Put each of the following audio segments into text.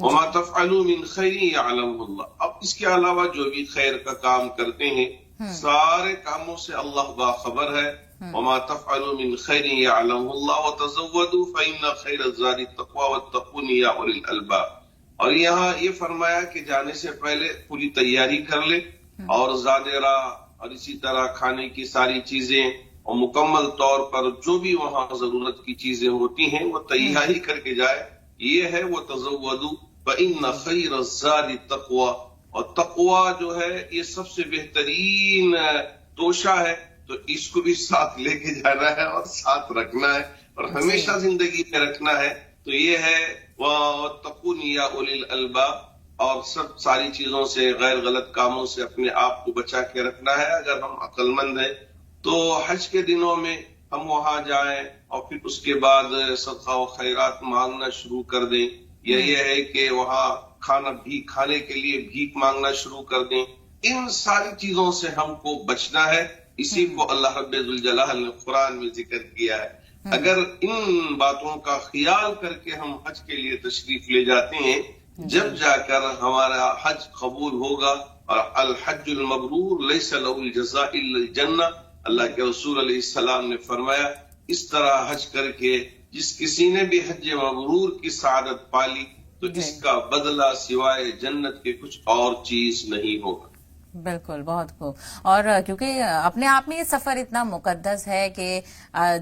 وما تفعلوا من خیر یعلمہ اللہ. اب اس کے علاوہ جو بھی خیر کا کام کرتے ہیں سارے کاموں سے اللہ باخبر ہے. وما تفعلوا من خیر یعلمہ اللہ وتزودوا فإن خیر الزاد التقوی واتقون یا اولی الالباب. اور یہاں یہ فرمایا کہ جانے سے پہلے پوری تیاری کر لے اور زاد راہ اور اسی طرح کھانے کی ساری چیزیں اور مکمل طور پر جو بھی وہاں ضرورت کی چیزیں ہوتی ہیں وہ تیاری کر کے جائے. یہ ہے وہ تزودوا فإن خیر الزاد التقوی. اور تقوی جو ہے یہ سب سے بہترین توشہ ہے، تو اس کو بھی ساتھ لے کے جانا ہے اور ساتھ رکھنا ہے اور ہمیشہ زندگی میں رکھنا ہے. تو یہ ہے واتقون یا اولی الالباب. اور سب ساری چیزوں سے غیر غلط کاموں سے اپنے آپ کو بچا کے رکھنا ہے. اگر ہم عقل مند ہیں تو حج کے دنوں میں ہم وہاں جائیں اور پھر اس کے بعد صدقہ و خیرات مانگنا شروع کر دیں، یا یہ ہے کہ وہاں کھانے کے لیے بھیک مانگنا شروع کر دیں. ان ساری چیزوں سے ہم کو بچنا ہے. اسی کو اللہ رب ذوالجلال نے قرآن میں ذکر کیا ہے. اگر ان باتوں کا خیال کر کے ہم حج کے لیے تشریف لے جاتے ہیں، جب جا کر ہمارا حج قبول ہوگا. اور الحج المبرور لیس له الجزاء الا الجنہ. اللہ کے رسول علیہ السلام نے فرمایا اس طرح حج کر کے جس کسی نے بھی حج مبرور کی سعادت پالی تو اس کا بدلہ سوائے جنت کے کچھ اور چیز نہیں ہوگا. بالکل، بہت خوب. اور کیونکہ اپنے آپ میں یہ سفر اتنا مقدس ہے کہ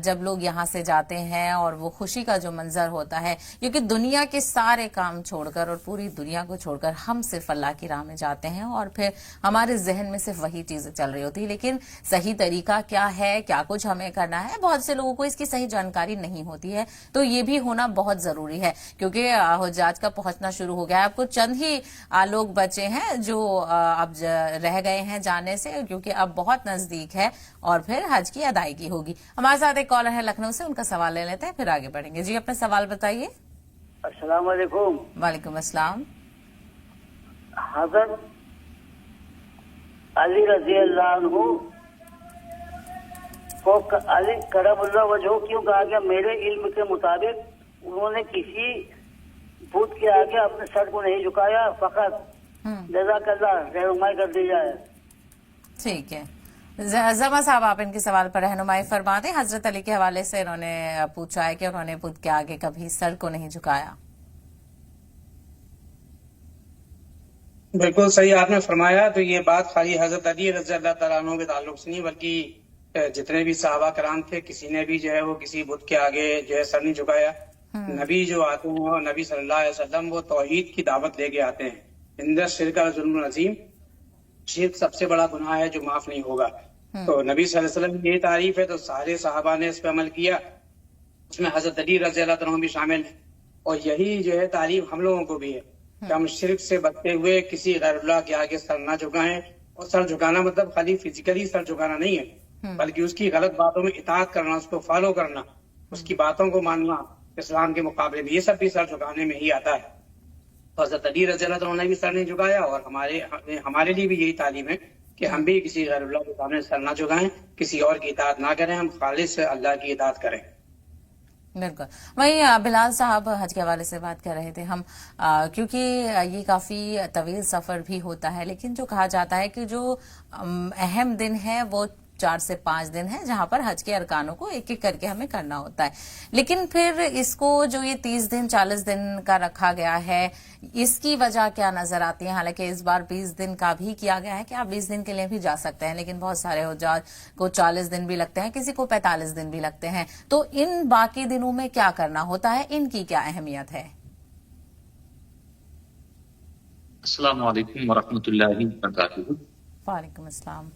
جب لوگ یہاں سے جاتے ہیں اور وہ خوشی کا جو منظر ہوتا ہے، کیونکہ دنیا کے سارے کام چھوڑ کر اور پوری دنیا کو چھوڑ کر ہم صرف اللہ کی راہ میں جاتے ہیں اور پھر ہمارے ذہن میں صرف وہی چیزیں چل رہی ہوتی ہیں، لیکن صحیح طریقہ کیا ہے، کیا کچھ ہمیں کرنا ہے، بہت سے لوگوں کو اس کی صحیح جانکاری نہیں ہوتی ہے. تو یہ بھی ہونا بہت ضروری ہے کیونکہ حجاج کا پہنچنا شروع ہو گیا ہے. آپ کو چند ہی لوگ بچے ہیں جو اب رہ گئے ہیں جانے سے، کیونکہ اب بہت نزدیک ہے اور پھر حج کی ادائیگی ہوگی. ہمارے ساتھ ایک کالر ہے لکھنؤ سے، ان کا سوال لے لیتے ہیں پھر آگے بڑھیں گے. جی اپنا سوال بتائیے. السلام علیکم. وعلیکم السلام. حضرت علی رضی اللہ عنہ کو علی کرم اللہ وجہ کیوں کہا گیا؟ میرے علم کے مطابق انہوں نے کسی بت کے آگے اپنے سر کو نہیں جھکایا، فقط جزاک اللہ رہنمائی کر دی جائے. ٹھیک ہے، زما صاحب آپ ان کے سوال پر رہنمائی فرما دیں. حضرت علی کے حوالے سے انہوں نے پوچھا ہے کہ انہوں نے بت کے آگے کبھی سر کو نہیں جھکایا. بالکل صحیح آپ نے فرمایا. تو یہ بات خالی حضرت علی رضی اللہ تعالیٰ عنہ کے تعلق سے نہیں بلکہ جتنے بھی صحابہ کرام تھے کسی نے بھی جو ہے وہ کسی بت کے آگے جو ہے سر نہیں جھکایا. نبی جو آتے ہیں اور نبی صلی اللہ علیہ وسلم وہ توحید کی دعوت لے کے آتے ہیں. اندر شرک ظلم عظیم، شرک سب سے بڑا گناہ ہے جو معاف نہیں ہوگا. تو نبی صلی اللہ علیہ وسلم کی یہ تعریف ہے تو سارے صحابہ نے اس پہ عمل کیا، اس میں حضرت علی رضی اللہ عنہ بھی شامل ہیں. اور یہی جو ہے تعریف ہم لوگوں کو بھی ہے کہ ہم شرک سے بچتے ہوئے کسی غیر اللہ کے آگے سر نہ جھکائیں. اور سر جھکانا مطلب خالی فزیکلی سر جھکانا نہیں ہے، بلکہ اس کی غلط باتوں میں اطاعت کرنا، اس کو فالو کرنا، اس کی باتوں کو ماننا اسلام کے مقابلے میں، یہ سب بھی سر جھکانے میں ہی آتا ہے. حضرت علی رضی اللہ عنہ نے بھی سر نہیں جھکایا اور ہمارے لیے بھی یہی تعلیم ہے کہ ہم بھی کسی غیر اللہ کے سامنے سر نہ جھکائیں، کسی اور کی اطاعت نہ کریں، ہم خالص اللہ کی اطاعت کریں. بالکل. وہیں بلال صاحب حج کے حوالے سے بات کر رہے تھے ہم، کیونکہ یہ کافی طویل سفر بھی ہوتا ہے، لیکن جو کہا جاتا ہے کہ جو اہم دن ہے وہ 4 سے 5 دن ہے جہاں پر حج کے ارکانوں کو ایک ایک کر کے ہمیں کرنا ہوتا ہے. لیکن پھر اس کو جو یہ 30 دن 40 دن کا رکھا گیا ہے، اس کی وجہ کیا نظر آتی ہے؟ حالانکہ اس بار 20 دن کا بھی کیا گیا ہے کہ آپ 20 دن کے لیے بھی جا سکتے ہیں، لیکن بہت سارے حجاج کو 40 دن بھی لگتے ہیں، کسی کو 45 دن بھی لگتے ہیں. تو ان باقی دنوں میں کیا کرنا ہوتا ہے، ان کی کیا اہمیت ہے؟ السلام علیکم ورحمۃ اللہ وبرکاتہ. وعلیکم السلام.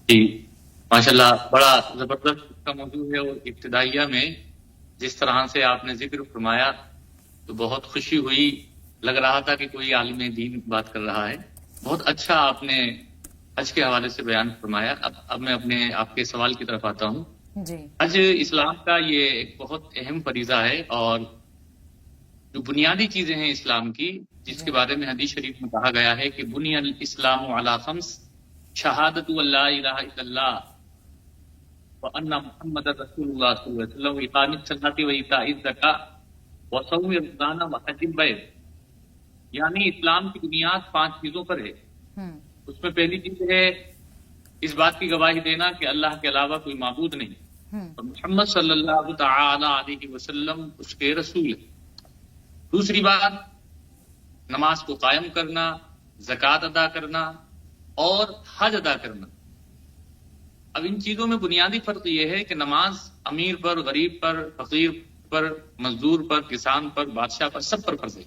جی ماشاء اللہ، بڑا زبردست اس کا موضوع ہے. اور ابتدائیہ میں جس طرح سے آپ نے ذکر فرمایا تو بہت خوشی ہوئی، لگ رہا تھا کہ کوئی عالم دین بات کر رہا ہے. بہت اچھا آپ نے حج کے حوالے سے بیان فرمایا. اب میں آپ کے سوال کی طرف آتا ہوں. جی، حج اسلام کا یہ ایک بہت اہم فریضہ ہے اور جو بنیادی چیزیں ہیں اسلام کی، جس کے بارے میں حدیث شریف میں کہا گیا ہے کہ بنی الاسلام علی خمس، شہادت لا الہ الا اللہ وان محمد رسول اللہ صلی اللہ علیہ وسلم، اقام الصلاۃ و ایتاء الزکاۃ وصوم رمضان وحج البیت. یعنی اسلام کی بنیاد 5 چیزوں پر ہے. اس میں پہلی چیز ہے اس بات کی گواہی دینا کہ اللہ کے علاوہ کوئی معبود نہیں اور محمد صلی اللہ تعالی علیہ وسلم اس کے رسول ہیں. دوسری بات نماز کو قائم کرنا، زکوٰۃ ادا کرنا اور حج ادا کرنا. اب ان چیزوں میں بنیادی فرق یہ ہے کہ نماز امیر پر، غریب پر، فقیر پر، مزدور پر، کسان پر، بادشاہ پر، سب پر فرض ہے.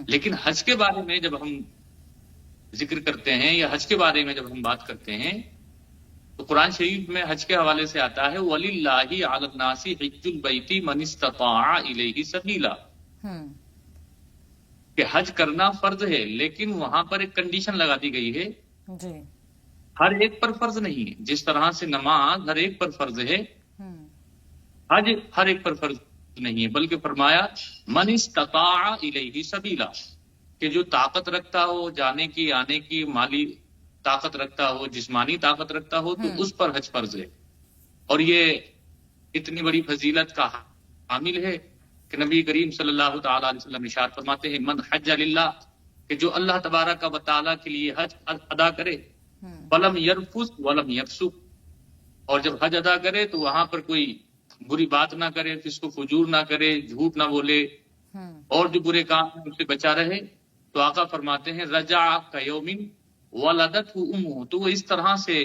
لیکن حج کے بارے میں جب ہم ذکر کرتے ہیں یا حج کے بارے میں جب ہم بات کرتے ہیں تو قرآن شریف میں حج کے حوالے سے آتا ہے وَلِلَّهِ عَلَى النَّاسِ حِجُّ الْبَيْتِ مَنِ اسْتَطَاعَ إِلَيْهِ سَبِيلًا، کہ حج کرنا فرض ہے، لیکن وہاں پر ایک کنڈیشن لگا دی گئی ہے. ہر ایک پر فرض نہیں ہے. جس طرح سے نماز ہر ایک پر فرض ہے، حج ہر ایک پر فرض نہیں ہے، بلکہ فرمایا من استطاع الیہ سبیلا، کہ جو طاقت رکھتا ہو جانے کی، آنے کی، مالی طاقت رکھتا ہو، جسمانی طاقت رکھتا ہو تو اس پر حج فرض ہے. اور یہ اتنی بڑی فضیلت کا حامل ہے کہ نبی کریم صلی اللہ تعالی علیہ وسلم ارشاد فرماتے ہیں من حج للہ، کہ جو اللہ تبارک و تعالی کے لیے حج ادا کرے ولم یرفث ولم یفسق، اور جب حج ادا کرے تو وہاں پر کوئی بری بات نہ کرے، فسق و فجور نہ کرے، جھوٹ نہ بولے، اور جو برے کام ہیں اس سے بچا رہے، تو آقا فرماتے ہیں رجع کیوم ولدتہ امہ، تو وہ اس طرح سے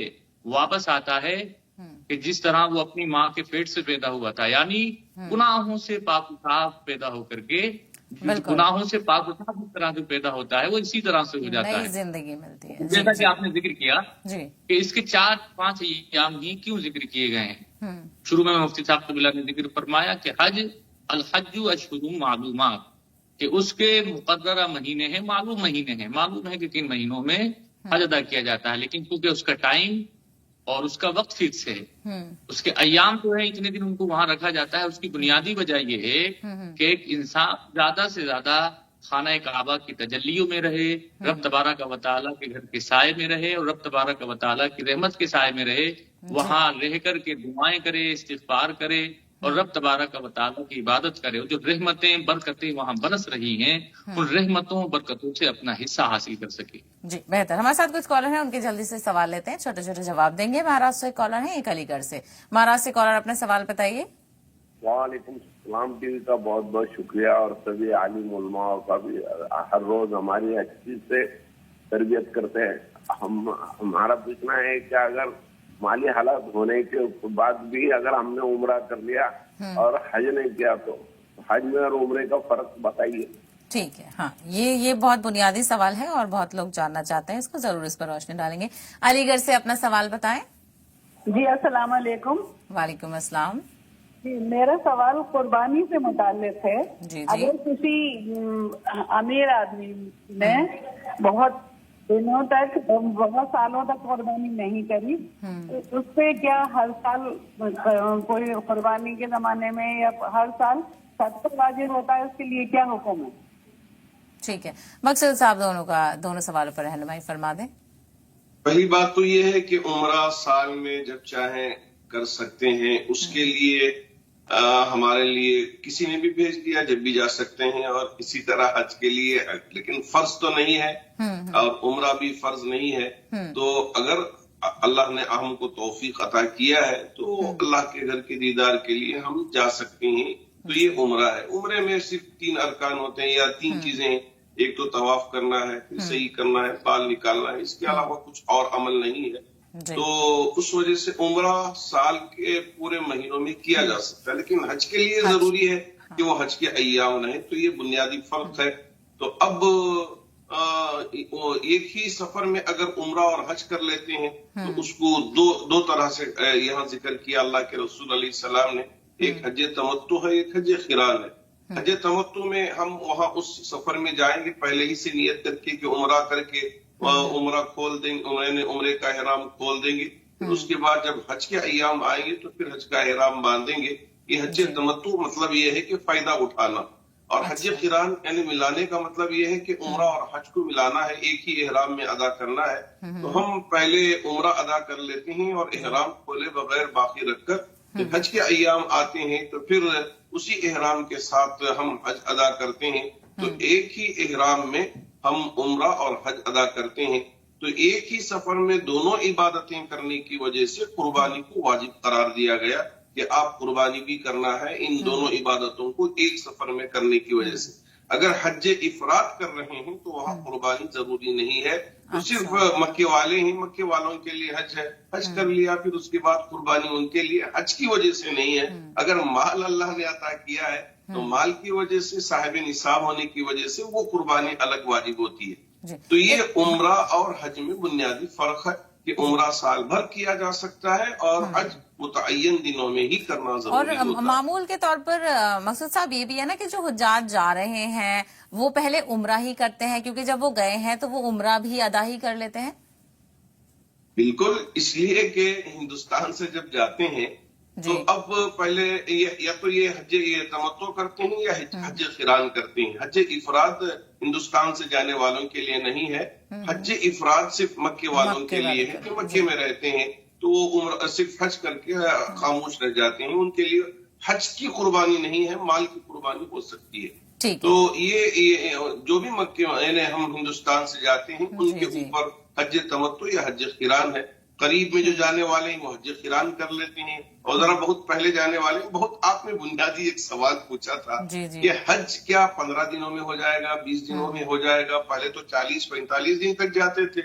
واپس آتا ہے کہ جس طرح وہ اپنی ماں کے پیٹ سے پیدا ہوا تھا. یعنی گناہوں سے پاک و صاف پیدا ہو کر کے، گناہوں سے پاک و صاف جس طرح سے پیدا ہوتا ہے وہ اسی طرح سے ہو جاتا ہے، زندگی ملتی ہے. جیسا کہ آپ نے ذکر کیا کہ اس کے 4-5 ایام ہی کیوں ذکر کیے گئے ہیں. شروع میں مفتی صاحب قبلہ نے ذکر فرمایا کہ حج الحج اشہر معلومات، کہ اس کے مقررہ مہینے ہیں، معلوم مہینے ہیں، معلوم ہے کہ کن مہینوں میں حج ادا کیا جاتا ہے، لیکن کیونکہ اس کا ٹائم اور اس کا وقت فکس ہے، اس کے ایام جو ہے اتنے دن ان کو وہاں رکھا جاتا ہے. اس کی بنیادی وجہ یہ ہے کہ ایک انسان زیادہ سے زیادہ خانہ کعبہ کی تجلیوں میں رہے، رب تبارک و تعالیٰ کے گھر کے سائے میں رہے اور رب تبارک و تعالیٰ کی رحمت کے سائے میں رہے، وہاں رہ کر کے دعائیں کرے، استغفار کرے اور رب تبارک و تعالیٰ کی عبادت کرے. جو رحمتیں برکتیں وہاں برس رہی ہیں ان رحمتوں برکتوں سے اپنا حصہ حاصل کر سکے. جی بہتر. ہمارے ساتھ کچھ کالر ہیں، ان کے جلدی سے سوال لیتے ہیں، چھوٹے چھوٹے جواب دیں گے. مہاراشٹر سے کالر ہیں، ایک علی گڑھ سے. مہاراشٹر سے کالر اپنے سوال بتائیے. وعلیکم السلام. ٹی وی کا بہت بہت شکریہ، اور سبھی عالم علماء کا بھی ہر روز ہماری اچھی سے تربیت کرتے ہیں. ہمارا پوچھنا ہے کہ اگر مالی حالات ہونے کے بعد بھی اگر ہم نے عمرہ کر لیا اور حج نہیں کیا تو حج میں اور عمرے کا فرق بتائیے. ٹھیک ہے. ہاں یہ بہت بنیادی سوال ہے اور بہت لوگ جاننا چاہتے ہیں اس کو، ضرور اس پر روشنی ڈالیں گے. علی گڑھ سے اپنا سوال بتائیں. جی السلام علیکم. وعلیکم السلام. جی میرا سوال قربانی سے متعلق ہے. جی اگر کسی امیر آدمی نے بہت دنوں تک، بہت سالوں تک قربانی نہیں کری، اس پہ کیا ہر سال کوئی قربانی کے زمانے میں یا ہر سال صدقہ واجب ہوتا ہے؟ اس کے لیے کیا حکم ہے؟ ٹھیک ہے. مقصد صاحب دونوں سوالوں پر رہنمائی فرما دیں. پہلی بات تو یہ ہے کہ عمرہ سال میں جب چاہیں کر سکتے ہیں، اس کے لیے ہمارے لیے کسی نے بھی بھیج دیا، جب بھی جا سکتے ہیں، اور اسی طرح حج کے لیے، لیکن فرض تو نہیں ہے اور عمرہ بھی فرض نہیں ہے. تو اگر اللہ نے ہم کو توفیق عطا کیا ہے تو اللہ کے گھر کے دیدار کے لیے ہم جا سکتے ہیں. تو یہ عمرہ ہے. عمرے میں صرف 3 ارکان ہوتے ہیں یا 3 چیزیں ہیں. ایک تو طواف کرنا ہے، پھر صحیح کرنا ہے، بال نکالنا ہے، اس کے علاوہ کچھ اور عمل نہیں ہے. تو اس وجہ سے عمرہ سال کے پورے مہینوں میں کیا جا سکتا ہے، لیکن حج کے لیے ضروری ہے کہ وہ حج کے ایام رہیں. تو یہ بنیادی فرق ہے. تو اب ایک ہی سفر میں اگر عمرہ اور حج کر لیتے ہیں تو اس کو دو طرح سے یہاں ذکر کیا اللہ کے رسول علیہ السلام نے. ایک حج تمتع ہے، ایک حج قران ہے. حج تمتع میں ہم وہاں اس سفر میں جائیں گے پہلے ہی سے نیت کر کے کہ عمرہ کر کے عمرہ کھول دیں گے، عمرے کا احرام کھول دیں گے. اس کے بعد جب حج کے ایام آئیں گے تو پھر حج کا احرام باندھیں گے. یہ حج تمتع مطلب یہ ہے کہ فائدہ اٹھانا، اور حج قران یعنی ملانے کا مطلب یہ ہے کہ عمرہ اور حج کو ملانا ہے، ایک ہی احرام میں ادا کرنا ہے. تو ہم پہلے عمرہ ادا کر لیتے ہیں اور احرام کھولے بغیر باقی رکھ کر جب حج کے ایام آتے ہیں تو پھر اسی احرام کے ساتھ ہم حج ادا کرتے ہیں. تو ایک ہی احرام میں ہم عمرہ اور حج ادا کرتے ہیں تو ایک ہی سفر میں دونوں عبادتیں کرنے کی وجہ سے قربانی کو واجب قرار دیا گیا کہ آپ قربانی بھی کرنا ہے ان دونوں عبادتوں کو ایک سفر میں کرنے کی وجہ سے. اگر حج افراد کر رہے ہیں تو وہاں قربانی ضروری نہیں ہے, تو صرف مکے والے ہیں, مکے والوں کے لیے حج ہے, حج کر لیا پھر اس کے بعد قربانی ان کے لیے حج کی وجہ سے نہیں ہے. اگر مال اللہ نے عطا کیا ہے تو مال کی وجہ سے صاحب نصاب ہونے کی وجہ سے وہ قربانی الگ واجب ہوتی ہے. تو یہ عمرہ اور حج میں بنیادی فرق ہے کہ عمرہ سال بھر کیا جا سکتا ہے اور حج متعین دنوں میں ہی کرنا ضروری ہوتا ہے. اور معمول کے طور پر مقصود صاحب یہ بھی ہے نا کہ جو حجاج جا رہے ہیں وہ پہلے عمرہ ہی کرتے ہیں, کیونکہ جب وہ گئے ہیں تو وہ عمرہ بھی ادا ہی کر لیتے ہیں. بالکل, اس لیے کہ ہندوستان سے جب جاتے ہیں تو اب پہلے یا تو یہ حج تمتع کرتے ہیں یا حج قران کرتے ہیں. حج افراد ہندوستان سے جانے والوں کے لیے نہیں ہے, حج افراد صرف مکے والوں کے لیے ہے کہ مکے میں رہتے ہیں تو وہ عمر صرف حج کر کے خاموش رہ جاتے ہیں. ان کے لیے حج کی قربانی نہیں ہے, مال کی قربانی ہو سکتی ہے. تو یہ جو بھی مکے یعنی ہم ہندوستان سے جاتے ہیں ان کے اوپر حج تمتع یا حج قران ہے. قریب میں جو جانے والے ہیں وہ حج قران کر لیتے ہیں, اور ذرا بہت پہلے جانے والے ہیں. بہت آپ نے بنیادی ایک سوال پوچھا تھا کہ حج کیا 15 دنوں میں ہو جائے گا, 20 دنوں میں ہو جائے گا؟ پہلے تو 40-45 دن تک جاتے تھے.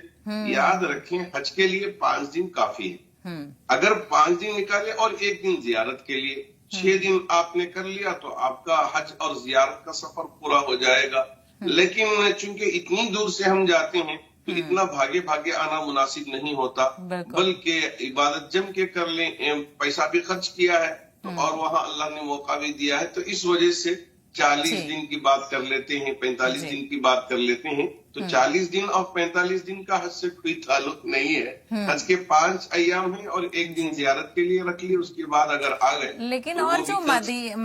یاد رکھیں حج کے لیے 5 دن کافی ہے. اگر 5 دن نکالے اور 1 دن زیارت کے لیے, 6 دن آپ نے کر لیا تو آپ کا حج اور زیارت کا سفر پورا ہو جائے گا. لیکن چونکہ اتنی دور سے ہم جاتے ہیں تو اتنا بھاگے بھاگے آنا مناسب نہیں ہوتا, بلکہ عبادت جم کے کر لیں. پیسہ بھی خرچ کیا ہے تو اور وہاں اللہ نے موقع بھی دیا ہے, تو اس وجہ سے 40 دن کی بات کر لیتے ہیں, 45 دن کی بات کر لیتے ہیں. تو 40 دن اور 45 دن کا حج سے کوئی تعلق نہیں ہے. حج کے 5 ایام ہیں اور 1 دن زیارت کے لیے رکھ لیے, اس کے بعد اگر آ گئے. لیکن اور جو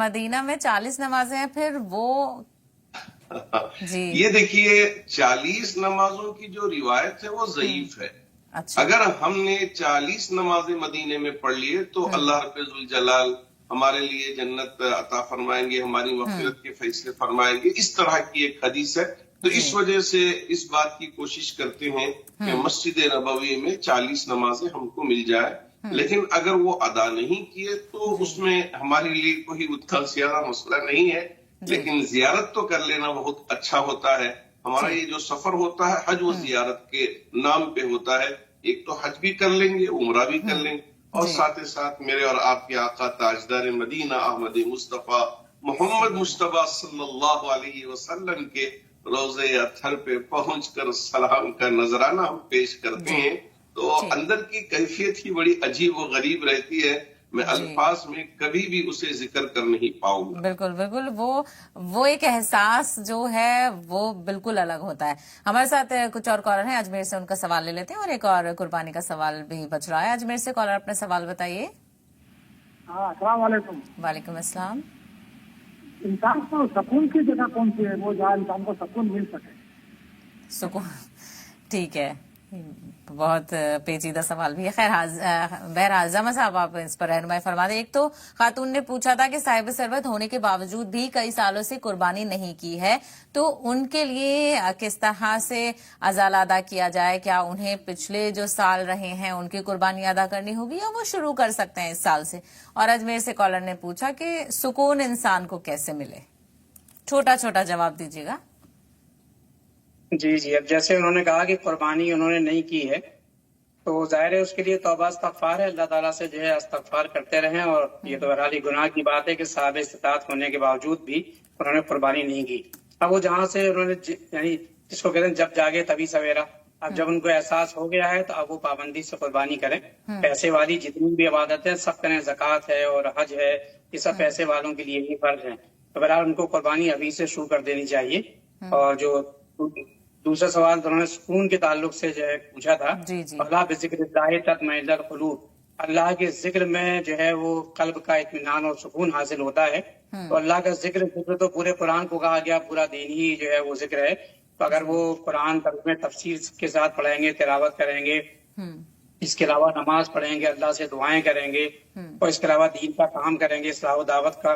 مدینہ میں 40 نمازیں ہیں پھر وہ یہ دیکھیے 40 نمازوں کی جو روایت ہے وہ ضعیف ہے. اگر ہم نے 40 نمازیں مدینے میں پڑھ لیے تو اللہ رب ذوالجلال ہمارے لیے جنت عطا فرمائیں گے, ہماری مغفرت کے فیصلے فرمائیں گے. اس طرح کی ایک حدیث ہے. تو اس وجہ سے اس بات کی کوشش کرتے ہیں کہ مسجد نبوی میں 40 نمازیں ہم کو مل جائے. لیکن اگر وہ ادا نہیں کیے تو اس میں ہمارے لیے کوئی اتکل زیادہ مسئلہ نہیں ہے. لیکن زیارت تو کر لینا بہت اچھا ہوتا ہے. ہمارا یہ جو سفر ہوتا ہے حج و زیارت کے نام پہ ہوتا ہے. ایک تو حج بھی کر لیں گے, عمرہ بھی کر لیں گے, اور ساتھ ساتھ میرے اور آپ کے آقا تاجدار مدینہ احمد مصطفیٰ محمد مصطفیٰ صلی اللہ علیہ وسلم کے روضے اطہر پہ پہنچ کر سلام کا نذرانہ ہم پیش کرتے ہیں. تو اندر کی کیفیت ہی بڑی عجیب و غریب رہتی ہے. میں الفاظ میں کبھی بھی اسے ذکر کر نہیں پاؤں گا. بالکل بالکل, وہ ایک احساس جو ہے وہ بالکل الگ ہوتا ہے. ہمارے ساتھ کچھ اور کالر ہیں اجمیر سے, ان کا سوال لے لیتے ہیں, اور ایک اور قربانی کا سوال بھی بچ رہا ہے. اجمیر سے کالر اپنا سوال بتائیے. السلام علیکم. وعلیکم السلام. انسان کو سکون کی جگہ کون سی ہے وہ جہاں انسان کو سکون مل سکے؟ سکون, ٹھیک ہے, بہت پیچیدہ سوال بھی ہے. خیر بہرحال زما صاحب آپ اس پر رہنمائی فرما دیں. ایک تو خاتون نے پوچھا تھا کہ صاحب ثروت ہونے کے باوجود بھی کئی سالوں سے قربانی نہیں کی ہے, تو ان کے لیے کس طرح سے ازالہ ادا کیا جائے؟ کیا انہیں پچھلے جو سال رہے ہیں ان کی قربانی ادا کرنی ہوگی یا وہ شروع کر سکتے ہیں اس سال سے؟ اور اجمیر سے کالر نے پوچھا کہ سکون انسان کو کیسے ملے؟ چھوٹا چھوٹا جواب دیجیے گا. جی, اب جیسے انہوں نے کہا کہ قربانی انہوں نے نہیں کی ہے تو ظاہر ہے اس کے لیے توبہ استغفار ہے. اللہ تعالیٰ سے جو ہے استغفار کرتے رہیں. اور یہ تو بہرحال گناہ کی بات ہے کہ صاحب استطاعت ہونے کے باوجود بھی انہوں نے قربانی نہیں کی. اب وہ جہاں سے انہوں نے یعنی جس کو کہتے ہیں جب جاگے تبھی سویرا, اب جب ان کو احساس ہو گیا ہے تو اب وہ پابندی سے قربانی کریں. پیسے والی جتنی بھی عبادتیں سب کریں, زکوٰۃ ہے اور حج ہے, یہ سب پیسے والوں کے لیے ہی فرض ہیں. تو بہرحال ان کو قربانی ابھی سے شروع کر دینی چاہیے. اور جو دوسرا سوال انہوں نے سکون کے تعلق سے جو ہے پوچھا تھا, اللہ بذکر اللہ تطمئن القلوب, اللہ کے ذکر میں جو ہے وہ قلب کا اطمینان اور سکون حاصل ہوتا ہے. تو اللہ کا ذکر تو پورے قرآن کو کہا گیا, پورا دین ہی جو ہے وہ ذکر ہے. تو اگر وہ قرآن میں تفسیر کے ساتھ پڑھیں گے, تلاوت کریں گے, اس کے علاوہ نماز پڑھیں گے, اللہ سے دعائیں کریں گے, اور اس کے علاوہ دین کا کام کریں گے, اصلاح و دعوت کا,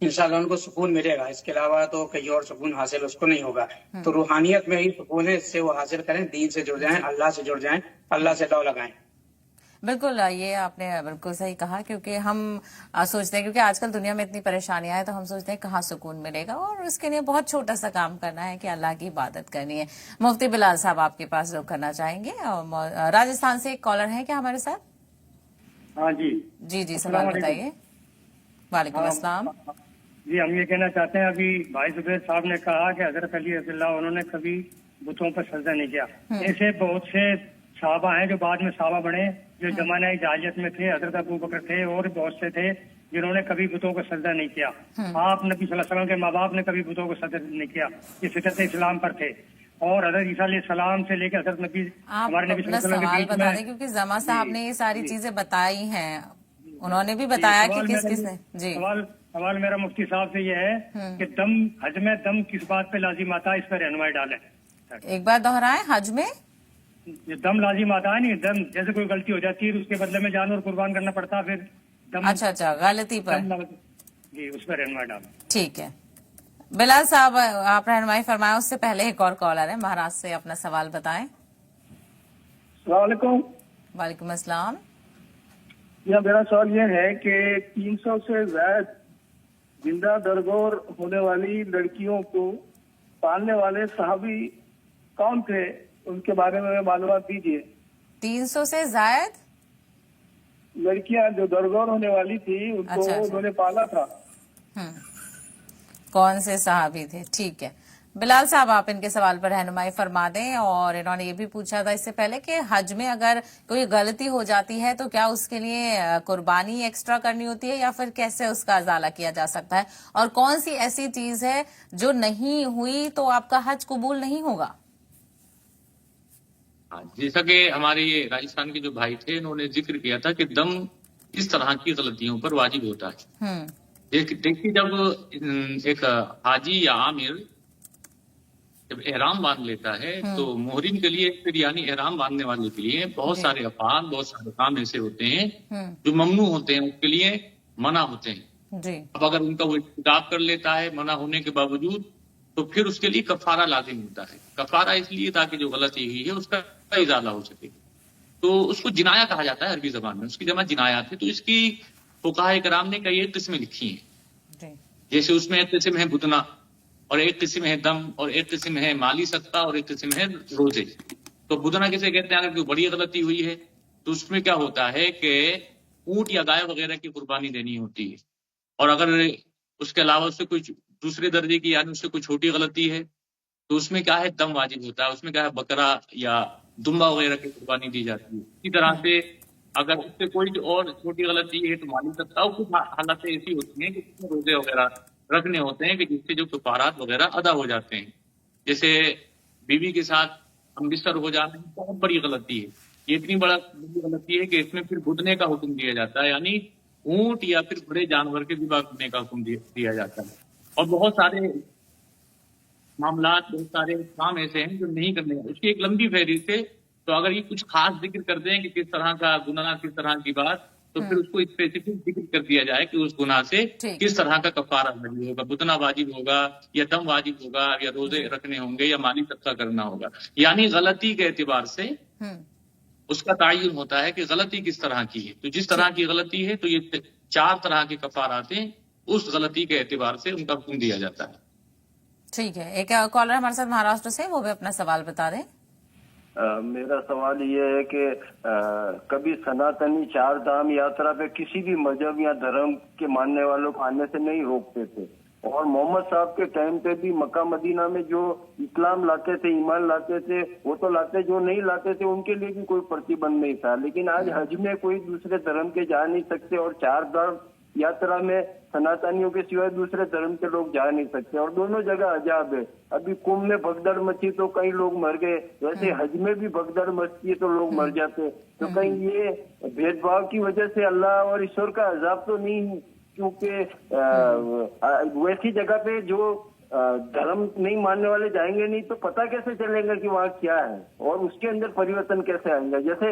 انشاءاللہ ان کو سکون ملے گا. اس کے علاوہ تو کہیں اور سکون حاصل اس کو نہیں ہوگا. تو روحانیت میں ہی سکون ہے, اس سے وہ حاصل کریں, دین سے جڑ جائیں, اللہ سے جڑ جائیں, اللہ سے لو لگائیں. بالکل, یہ آپ نے بالکل صحیح کہا, کیونکہ ہم سوچتے ہیں, کیونکہ آج کل دنیا میں اتنی پریشانیاں ہیں, تو ہم سوچتے ہیں کہاں سکون ملے گا, اور اس کے لیے بہت چھوٹا سا کام کرنا ہے کہ اللہ کی عبادت کرنی ہے. مفتی بلال صاحب آپ کے پاس رخ کرنا چاہیں گے, راجستھان سے ایک کالر ہے کیا ہمارے ساتھ؟ ہاں جی جی سوال بتائیے. وعلیکم السلام. جی, ہم یہ کہنا چاہتے ہیں, ابھی بھائی زبیر صاحب نے کہا کہ حضرت علی رضی اللہ انہوں نے کبھی بتوں پر سجدہ نہیں کیا. ایسے بہت سے صحابہ ہیں جو بعد میں صحابہ بنے, جو زمانہ جاہلیت میں تھے, حضرت ابو بکر تھے اور بہت سے تھے جنہوں نے کبھی بتوں کو سجدہ نہیں کیا. آپ نبی صلی اللہ علیہ وسلم کے ماں باپ نے کبھی بتوں کو سجدہ نہیں کیا, یہ فطرت اسلام پر تھے. اور حضرت عیسیٰ علیہ السلام سے لے کے حضرت نبی ہمارے نبی صلی اللہ علیہ وسلم کے سوال بیچ بتا میں, دیں, کیونکہ زما صاحب نے یہ ساری چیزیں بتائی ہیں, انہوں نے بھی بتایا کہ کس نے. جی, سوال میرا مفتی صاحب سے یہ ہے کہ دم, حج میں دم کس بات پہ لازم آتا ہے, اس پر رہنمائی ڈالیں. ایک بار دوہرائیں, حج میں دم لازم آتا ہے نہیں, دم جیسے کوئی غلطی ہو جاتی ہے اس کے بدلے میں جانور قربان کرنا پڑتا ہے, پھر دم. اچھا, غلطی پر. جی, اس پر رہنمائی ڈالیں. ٹھیک ہے, بلال صاحب آپ رہنمائی فرمائیں. اس سے پہلے ایک اور کالر ہے مہاراشٹر سے, اپنا سوال بتائیں. السلام علیکم. وعلیکم السلام. میرا سوال یہ ہے کہ 300 سے زائد زندہ درگور ہونے والی لڑکیوں کو پالنے والے صحابی کون تھے, ان کے بارے میں معلومات دیجیے. 300 سے زائد لڑکیاں جو درگور ہونے والی تھی ان کو انہوں نے پالا تھا. کون سے صحابی تھے؟ ٹھیک ہے, بلال صاحب آپ ان کے سوال پر رہنمائی فرما دیں. اور انہوں نے یہ بھی پوچھا تھا اس سے پہلے کہ حج میں اگر کوئی غلطی ہو جاتی ہے تو کیا اس کے لیے قربانی ایکسٹرا کرنی ہوتی ہے, یا پھر کیسے اس کا ازالہ کیا جا سکتا ہے, اور کون سی ایسی چیز ہے جو نہیں ہوئی تو آپ کا حج قبول نہیں ہوگا؟ جیسا کہ ہمارے یہ راجستھان کے جو بھائی تھے, انہوں نے ذکر کیا تھا کہ دم اس طرح کی غلطیوں پر واجب ہوتا ہے. دیکھیے, جب ایک حاجی یا عامر جب احرام باندھ لیتا ہے تو محرم کے لیے, پھر یعنی احرام باندھنے والے کے لیے بہت سارے افعال, بہت سارے کام ایسے ہوتے ہیں جو ممنوع ہوتے ہیں, اس کے لیے منع ہوتے ہیں. اب اگر ان کا وہ ارتکاب کر لیتا ہے منع ہونے کے باوجود, تو پھر اس کے لیے کفارہ لازم ہوتا ہے. کفارہ اس لیے تاکہ جو غلطی ہوئی ہے اس کا ازالہ ہو سکے. تو اس کو جنایا کہا جاتا ہے عربی زبان میں, اس کی جمع جنایات ہے. تو اس کی فقہاء کرام نے کئی ایک قسمیں لکھی ہیں. جیسے اس میں ایک قسم ہے بدنا, اور ایک قسم ہے دم, اور ایک قسم ہے مالی صدقہ, اور ایک قسم ہے روزے. تو بدنا کسے کہتے ہیں؟ اگر کوئی بڑی غلطی ہوئی ہے تو اس میں کیا ہوتا ہے کہ اونٹ یا گائے وغیرہ کی قربانی دینی ہوتی ہے. اور اگر اس کے علاوہ اس سے کوئی دوسرے درجے کی, یعنی اس سے کوئی چھوٹی غلطی ہے, تو اس میں کیا ہے, دم واجب ہوتا ہے. اس میں کیا ہے, بکرا یا دمبا وغیرہ کی قربانی دی جاتی ہے. اسی طرح سے اگر اس سے کوئی اور چھوٹی غلطی ہے تو مالی صدقہ. کچھ حالتیں ایسی ہوتی ہیں کہ اس میں روزے وغیرہ رکھنے ہوتے ہیں کہ جس سے جو کفارات وغیرہ ادا ہو جاتے ہیں. جیسے بیوی کے ساتھ ہم بستر ہو جانا بہت بڑی غلطی ہے. یہ اتنی بڑی غلطی ہے کہ اس میں پھر بدنے کا حکم دیا جاتا ہے, یعنی اونٹ یا پھر بڑے جانور کے ذبح کرنے کا حکم دیا جاتا ہے. اور بہت سارے معاملات, بہت سارے کام ایسے ہیں جو نہیں کرنے. اس کی ایک لمبی فہرست ہے. تو اگر یہ کچھ خاص ذکر کر دیں کہ کس طرح کا گناہ, کس طرح کی بات, تو پھر اس کو اسپیسیفک ذکر کر دیا جائے کہ اس گناہ سے کس طرح کا کفارہ واجب ہوگا, بدنا واجب ہوگا, یا دم واجب ہوگا, یا روزے رکھنے ہوں گے, یا مالی صدقہ کرنا ہوگا. یعنی غلطی کے اعتبار سے اس کا تعین ہوتا ہے کہ غلطی کس طرح کی ہے. تو جس طرح کی غلطی ہے تو یہ 4 طرح کے کفارات ہیں, اس غلطی کے اعتبار سے ان کا حکم دیا جاتا ہے. ٹھیک ہے, ایک کالر ہمارے ساتھ مہاراشٹر سے, وہ بھی اپنا سوال بتا دیں. میرا سوال یہ ہے کہ کبھی سناتنی 4 دھام یاترا پہ کسی بھی مذہب یا دھرم کے ماننے والوں کو آنے سے نہیں روکتے تھے, اور محمد صاحب کے ٹائم پہ بھی مکہ مدینہ میں جو اسلام لاتے تھے, ایمان لاتے تھے, وہ تو لاتے, جو نہیں لاتے تھے ان کے لیے بھی کوئی پرتیبند نہیں تھا. لیکن آج حج میں کوئی دوسرے دھرم کے جا نہیں سکتے, اور 4 دھام یاترا میں سناتنیوں کے سوائے دوسرے دھرم کے لوگ جا نہیں سکتے, اور دونوں جگہ عجاب ہے. ابھی کنبھ میں بھگدڑ مچی تو کئی لوگ مر گئے, ویسے حج میں بھی بھگدڑ مچتی ہے تو لوگ مر جاتے. تو کہیں یہ بھید بھاؤ کی وجہ سے اللہ اور ایشور کا عذاب تو نہیں, کیونکہ ویسی جگہ پہ جو دھرم نہیں ماننے والے جائیں گے نہیں تو پتہ کیسے چلے گا کہ وہاں کیا ہے, اور اس کے اندر پریورتن کیسے آئیں گا. جیسے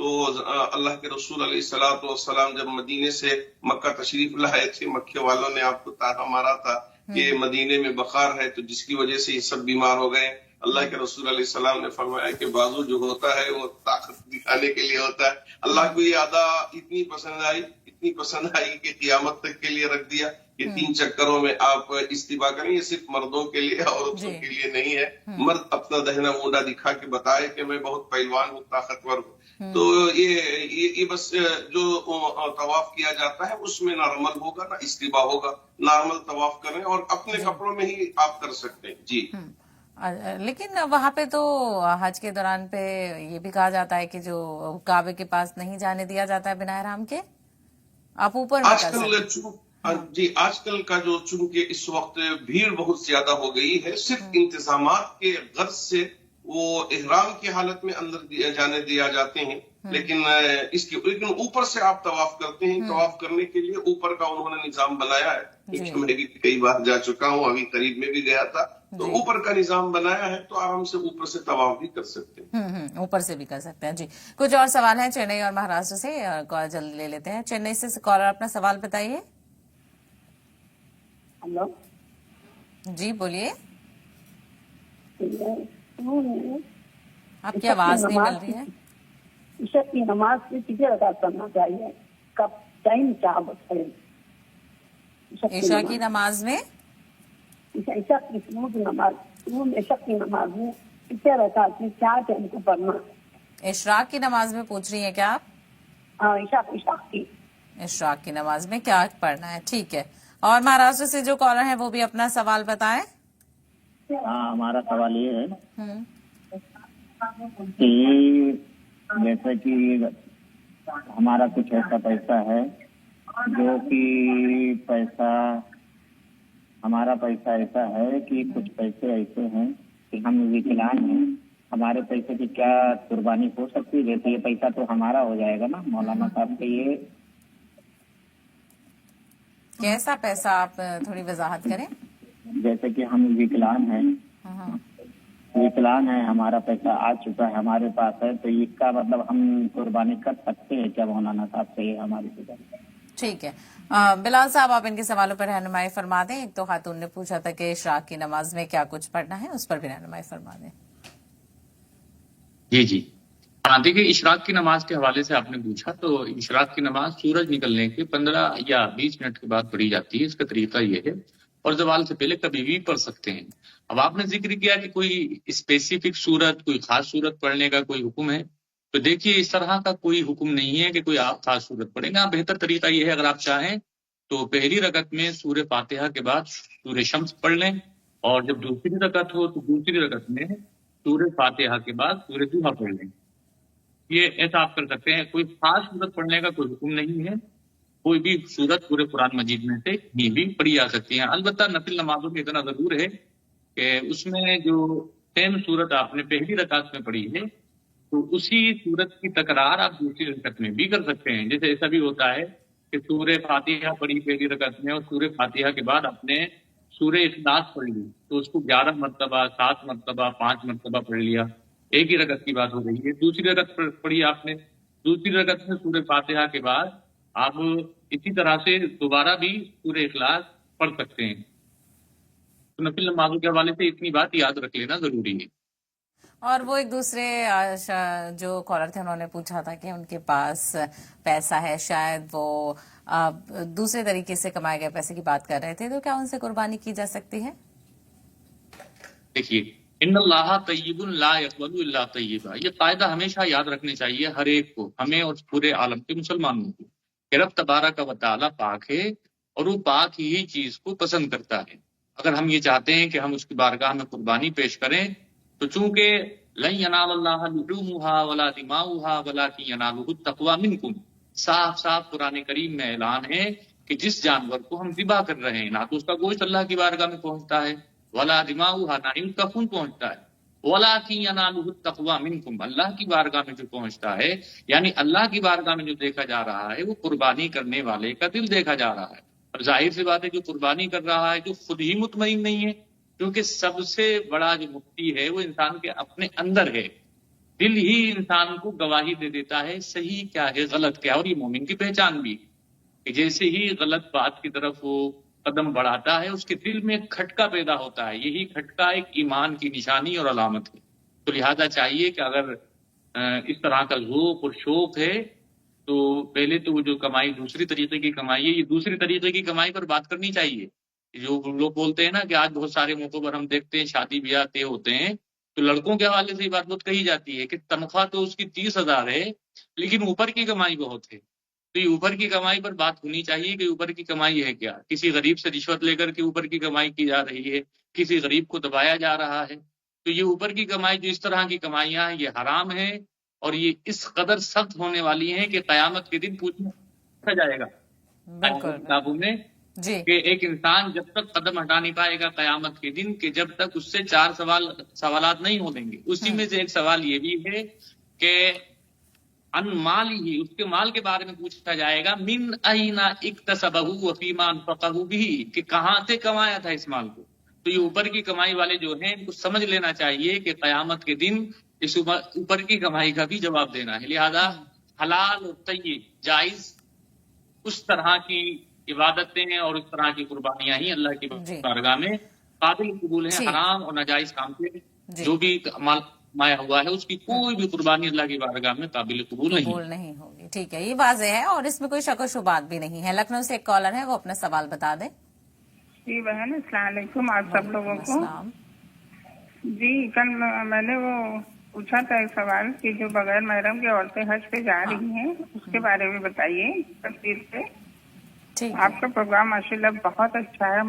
تو اللہ کے رسول علیہ الصلوۃ والسلام جب مدینے سے مکہ تشریف لائے تھے، مکے والوں نے آپ کو تانا مارا تھا کہ مدینے میں بخار ہے، تو جس کی وجہ سے یہ سب بیمار ہو گئے. اللہ کے رسول علیہ السلام نے فرمایا کہ بازو جو ہوتا ہے وہ طاقت دکھانے کے لیے ہوتا ہے. اللہ کو یہ ادا اتنی پسند آئی کہ قیامت تک کے لیے رکھ دیا کہ 3 چکروں میں آپ استفا کریں. یہ صرف مردوں کے لیے، عورتوں کے لیے نہیں ہے. مرد اپنا دہنا مونڈا دکھا کے بتائے کہ میں بہت پہلوان ہوں، طاقتور ہوں. تو یہ بس جو طواف کیا جاتا ہے اس میں نہ رمل ہوگا نہ استفا ہوگا. نارمل طواف کریں اور اپنے کپڑوں میں ہی آپ کر سکتے ہیں. جی لیکن وہاں پہ تو حج کے دوران پہ یہ بھی کہا جاتا ہے کہ جو کعبے کے پاس نہیں جانے دیا جاتا ہے بنا احرام کے، آپ اوپر میں کر سکتے. جی آج کل کا جو چونکہ اس وقت بھیڑ بہت زیادہ ہو گئی ہے، صرف انتظامات کے غرض سے وہ احرام کی حالت میں اندر جانے دیا جاتے ہیں. لیکن اوپر سے آپ طواف کرتے ہیں. طواف کرنے کے لیے اوپر کا انہوں نے نظام بنایا ہے. میں بھی کئی بار جا چکا ہوں، ابھی قریب میں بھی گیا تھا. تو اوپر کا نظام بنایا ہے تو آرام سے اوپر سے طواف بھی کر سکتے ہیں. اوپر سے بھی کر سکتے ہیں. جی کچھ اور سوال ہیں چنئی اور مہاراشٹر سے، کال جلد لے لیتے ہیں. چنئی سے کالر اپنا سوال بتائیے. ہلو جی بولیے. آپ کی آواز نہیں مل رہی ہے. عشاء کی نماز سے کتنے رکعت پڑھنا چاہیے، کب ٹائم کیا بتائیں؟ عشاء کی نماز میں عشاء کی نماز میں کتنے رکعت میں کیا ٹائم کو پڑھنا؟ اشراق کی نماز میں پوچھ رہی ہیں کیا آپ؟ ہاں اشراق کی نماز میں کیا پڑھنا ہے. ٹھیک ہے. اور مہاراشٹر سے جو کالر ہیں وہ بھی اپنا سوال بتائیں. ہاں ہمارا سوال یہ ہے کہ جیسا کہ ہمارا کچھ ایسا پیسہ ہے جو کہ ہمارا پیسہ ایسا ہے کہ کچھ پیسے ایسے ہیں کہ ہم وکلانگ ہیں. ہمارے پیسے کی کیا قربانی ہو سکتی ہے؟ جیسے یہ پیسہ تو ہمارا ہو جائے گا نا مولانا صاحب کے. یہ کیسا پیسہ آپ تھوڑی وضاحت کریں. جیسے کہ ہم وکلانگ ہیں، ہمارا پیسہ آ چکا ہے ہمارے پاس ہے، تو اس کا مطلب ہم قربانی کر سکتے ہیں کیا مولانا صاحب سے؟ یہ ہماری سوال. ٹھیک ہے. بلال صاحب آپ ان کے سوالوں پر رہنمائی فرما دیں. ایک تو خاتون نے پوچھا تھا کہ اشراق کی نماز میں کیا کچھ پڑھنا ہے، اس پر بھی رہنمائی فرما دیں. جی دیکھیے اشراق کی نماز کے حوالے سے آپ نے پوچھا، تو اشراق کی نماز سورج نکلنے کے 15 یا 20 منٹ کے بعد پڑھی جاتی ہے. اس کا طریقہ یہ ہے، اور زوال سے پہلے کبھی بھی پڑھ سکتے ہیں. اب آپ نے ذکر کیا کہ کوئی اسپیسیفک صورت، کوئی خاص صورت پڑھنے کا کوئی حکم ہے، تو دیکھیے اس طرح کا کوئی حکم نہیں ہے کہ کوئی آپ خاص صورت پڑھیں گا. بہتر طریقہ یہ ہے اگر آپ چاہیں تو پہلی رکعت میں سورہ فاتحہ کے بعد سورہ شمس پڑھ لیں، اور جب دوسری رکعت ہو تو دوسری رکعت میں سورہ فاتحہ کے بعد سورہ دوحہ پڑھ لیں. یہ ایسا آپ کر سکتے ہیں. کوئی خاص صورت پڑھنے کا کوئی حکم نہیں ہے. کوئی بھی صورت پورے قرآن مجید میں سے کہیں بھی پڑھی جا سکتی ہیں. البتہ نفل نمازوں میں اتنا ضرور ہے کہ اس میں جو سیم صورت آپ نے پہلی رکعت میں پڑھی ہے تو اسی صورت کی تکرار آپ دوسری رکعت میں بھی کر سکتے ہیں. جیسے ایسا بھی ہوتا ہے کہ سورہ فاتحہ پڑھی پہلی رکعت میں اور سورہ فاتحہ کے بعد آپ نے سورہ اخلاص پڑھ لی تو اس کو 11 مرتبہ 7 مرتبہ 5 مرتبہ پڑھ لیا. ایک ہی رکعت کی بات ہو رہی ہے. دوسری رکعت پڑھی آپ نے، دوسری رکعت میں سورہ فاتحہ کے بعد آپ اسی طرح سے دوبارہ بھی سورہ اخلاص پڑھ سکتے ہیں. تو نفل نمازوں کے حوالے سے اتنی بات یاد رکھ لینا ضروری ہے. اور وہ ایک دوسرے جو کالر تھے انہوں نے پوچھا تھا کہ ان کے پاس پیسہ ہے، شاید وہ دوسرے طریقے سے کمائے گئے پیسے کی بات کر رہے تھے، تو کیا ان سے قربانی کی جا سکتی ہے؟ دیکھیے ان اللہ طیب لا یقبل الا طیبا، یہ قاعدہ ہمیشہ یاد رکھنے چاہیے ہر ایک کو، ہمیں اور پورے عالم کے مسلمانوں کو، کہ رب تبارک و تعالی پاک ہے اور وہ پاک ہی چیز کو پسند کرتا ہے. اگر ہم یہ چاہتے ہیں کہ ہم اس کی بارگاہ میں قربانی پیش کریں تو چونکہ لن ینال اللہ لحومها ولا دماؤها ولکن ینالہ التقوی منکم، صاف صاف قرآن کریم میں اعلان ہے کہ جس جانور کو ہم ذبح کر رہے ہیں نہ تو اس کا گوشت اللہ کی بارگاہ میں پہنچتا ہے، ولا دماؤها نہ ہی اس کا خون پہنچتا ہے، ولکن ینالہ التقوی منکم، اللہ کی بارگاہ میں جو پہنچتا ہے یعنی اللہ کی بارگاہ میں جو دیکھا جا رہا ہے وہ قربانی کرنے والے کا دل دیکھا جا رہا ہے. اور ظاہر سی بات ہے جو قربانی کر رہا ہے جو خود ہی مطمئن نہیں ہے، کیونکہ سب سے بڑا جو مفتی ہے وہ انسان کے اپنے اندر ہے. دل ہی انسان کو گواہی دے دیتا ہے صحیح کیا ہے غلط کیا ہے، اور یہ مومن کی پہچان بھی کہ جیسے ہی غلط بات کی طرف وہ قدم بڑھاتا ہے اس کے دل میں ایک کھٹکا پیدا ہوتا ہے، یہی کھٹکا ایک ایمان کی نشانی اور علامت ہے۔ تو لہذا چاہیے کہ اگر اس طرح کا ذوق اور شوق ہے تو پہلے تو وہ جو کمائی دوسری طریقے کی کمائی ہے، یہ دوسری طریقے کی کمائی پر بات کرنی چاہیے۔ جو لوگ بولتے ہیں نا کہ آج بہت سارے موقعوں پر ہم دیکھتے ہیں شادی بیاہ طے ہوتے ہیں تو لڑکوں کے حوالے سے یہ بات بہت کہی جاتی ہے کہ تنخواہ تو اس کی 30,000 ہے لیکن اوپر کی کمائی بہت ہے۔ تو یہ اوپر کی کمائی پر بات ہونی چاہیے کہ اوپر کی کمائی ہے کیا۔ کسی غریب سے رشوت لے کر کے اوپر کی کمائی کی جا رہی ہے، کسی غریب کو دبایا جا رہا ہے، تو یہ اوپر کی کمائی جو اس طرح کی کمائیاں ہیں یہ حرام ہے، اور یہ اس قدر سخت ہونے والی ہیں کہ قیامت کے دن پوچھا جائے گا کتابوں میں جی کہ ایک انسان جب تک قدم ہٹا نہیں پائے گا قیامت کے دن کہ جب تک اس سے 4 سوالات نہیں ہو دیں گے۔ اسی میں سے ایک سوال یہ بھی ہے کہ ان مال ہی، اس کے مال کے بارے میں پوچھا جائے گا، من این اکتسبہ وفیما انفقہ بھی، کہ کہاں سے کمایا تھا اس مال کو۔ تو یہ اوپر کی کمائی والے جو ہیں ان کو سمجھ لینا چاہیے کہ قیامت کے دن اس اوپر کی کمائی کا بھی جواب دینا ہے۔ لہذا حلال اور طیب جائز اس طرح کی عبادتیں اور اس طرح کی قربانیاں ہی اللہ کی بارگاہ میں قابل قبول ہیں۔ حرام اور ناجائز کام سے جو بھی مال مایا ہوا ہے اس کی کوئی بھی قربانی اللہ کی بارگاہ میں قابل قبول نہیں ہوگی۔ ٹھیک ہے، یہ واضح ہے اور اس میں کوئی شک و شبہات بھی نہیں ہے۔ لکھنؤ سے ایک کالر ہے، وہ اپنا سوال بتا دیں۔ جی بہن، السلام علیکم آپ سب لوگوں کو۔ جی کل میں نے وہ پوچھا تھا ایک سوال کہ جو بغیر محرم کی عورتیں حج پہ جا رہی ہیں اس کے بارے میں بتائیے تفصیل سے۔ آپ کا پروگرام ماشاءاللہ بہت اچھا ہے،